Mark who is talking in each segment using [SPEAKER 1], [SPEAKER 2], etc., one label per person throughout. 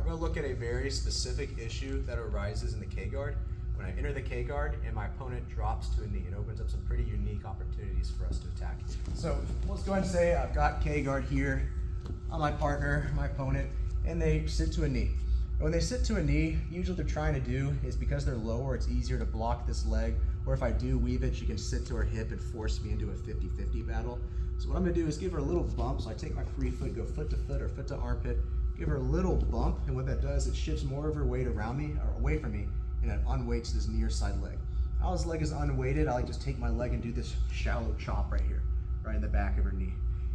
[SPEAKER 1] going to look at a very specific issue that arises in the K-guard when I enter the K-guard and my opponent drops to a knee. It opens up some pretty unique opportunities for us to attack. So let's go ahead and say I've got K-guard here on my partner, my opponent, and they sit to a knee. When they sit to a knee, usually what they're trying to do is, because they're lower, it's easier to block this leg, or if I do weave it, she can sit to her hip and force me into a 50-50 battle. So what I'm gonna do is give her a little bump. So I take my free foot, go foot to foot or foot to armpit, give her a little bump, and what that does, it shifts more of her weight around me, or away from me, and it unweights this near side leg. How this leg is unweighted, I like just take my leg and do this shallow chop right here, right in the back of her knee.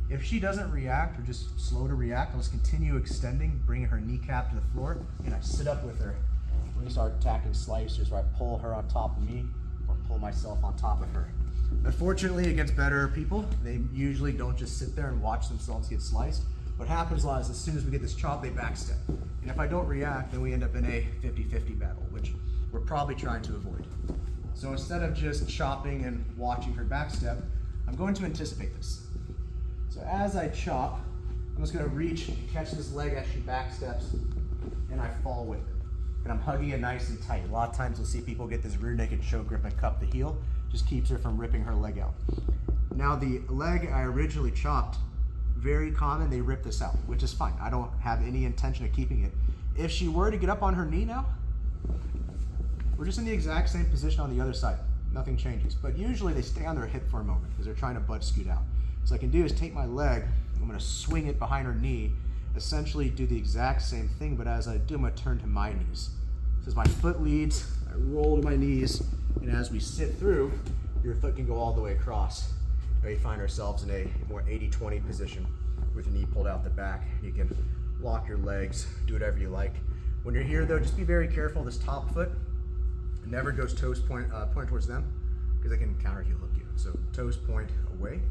[SPEAKER 1] If she doesn't react, or just slow to react, I'll just continue extending, bringing her kneecap to the floor, and I sit up with her. We start attacking slicers where I pull her on top of me, or pull myself on top of her. Unfortunately, against better people, they usually don't just sit there and watch themselves get sliced. What happens a lot is, as soon as we get this chop, they backstep. And if I don't react, then we end up in a 50-50 battle, which we're probably trying to avoid. So instead of just chopping and watching her backstep, I'm going to anticipate this. So as I chop, I'm just going to reach and catch this leg as she backsteps, and I fall with it. And I'm hugging it nice and tight. A lot of times you'll see people get this rear naked choke grip and cup the heel. Just keeps her from ripping her leg out. Now the leg I originally chopped, very common, they rip this out, which is fine. I don't have any intention of keeping it. If she were to get up on her knee now, we're just in the exact same position on the other side. Nothing changes. But usually they stay on their hip for a moment because they're trying to butt scoot out. So I can do is take my leg, I'm gonna swing it behind her knee, essentially do the exact same thing, but as I do, I'm gonna turn to my knees. So as my foot leads, I roll to my knees, and as we sit through, your foot can go all the way across. Now we find ourselves in a more 80-20 position with your knee pulled out the back. You can lock your legs, do whatever you like. When you're here though, just be very careful. This top foot never goes toes point towards them, because they can counter heel hook you. So toes point away,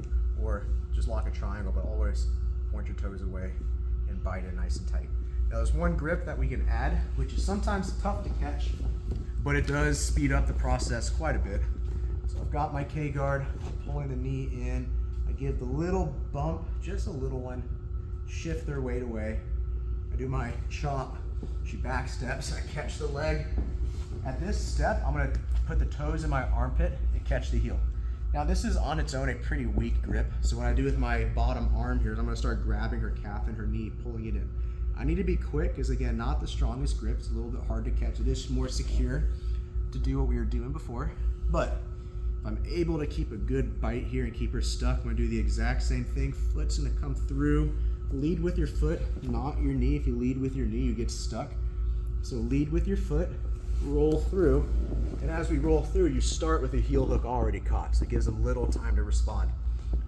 [SPEAKER 1] or just lock a triangle, but always point your toes away and bite it nice and tight. Now there's one grip that we can add, which is sometimes tough to catch, but it does speed up the process quite a bit. So I've got my K-guard, I'm pulling the knee in, I give the little bump, just a little one, shift their weight away. I do my chop, she backsteps, I catch the leg. At this step, I'm gonna put the toes in my armpit and catch the heel. Now this is on its own a pretty weak grip, so what I do with my bottom arm here is I'm gonna start grabbing her calf and her knee, pulling it in. I need to be quick, because again, not the strongest grip, it's a little bit hard to catch. It is more secure to do what we were doing before, but if I'm able to keep a good bite here and keep her stuck, I'm gonna do the exact same thing. Foot's gonna come through, lead with your foot, not your knee. If you lead with your knee, you get stuck. So lead with your foot, roll through, and as we roll through, you start with a heel hook already caught, so it gives them little time to respond.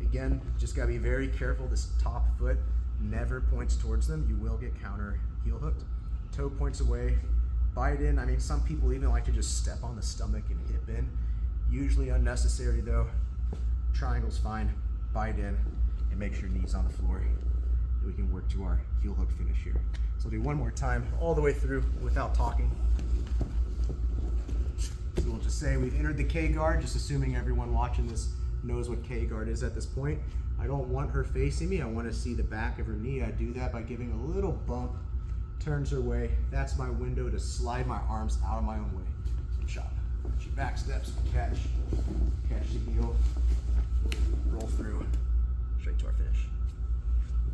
[SPEAKER 1] Again, just gotta be very careful. This top foot never points towards them. You will get counter heel hooked. Toe points away, bite in. I mean, some people even like to just step on the stomach and hip in. Usually unnecessary though. Triangle's fine, bite in, and make sure knees on the floor. And we can work to our heel hook finish here. So we'll do one more time, all the way through without talking. So we'll just say we've entered the K-guard, just assuming everyone watching this knows what K-guard is at this point. I don't want her facing me, I want to see the back of her knee. I do that by giving a little bump, turns her way. That's my window to slide my arms out of my own way. Chop. She back steps, catch the heel, roll through, straight to our finish.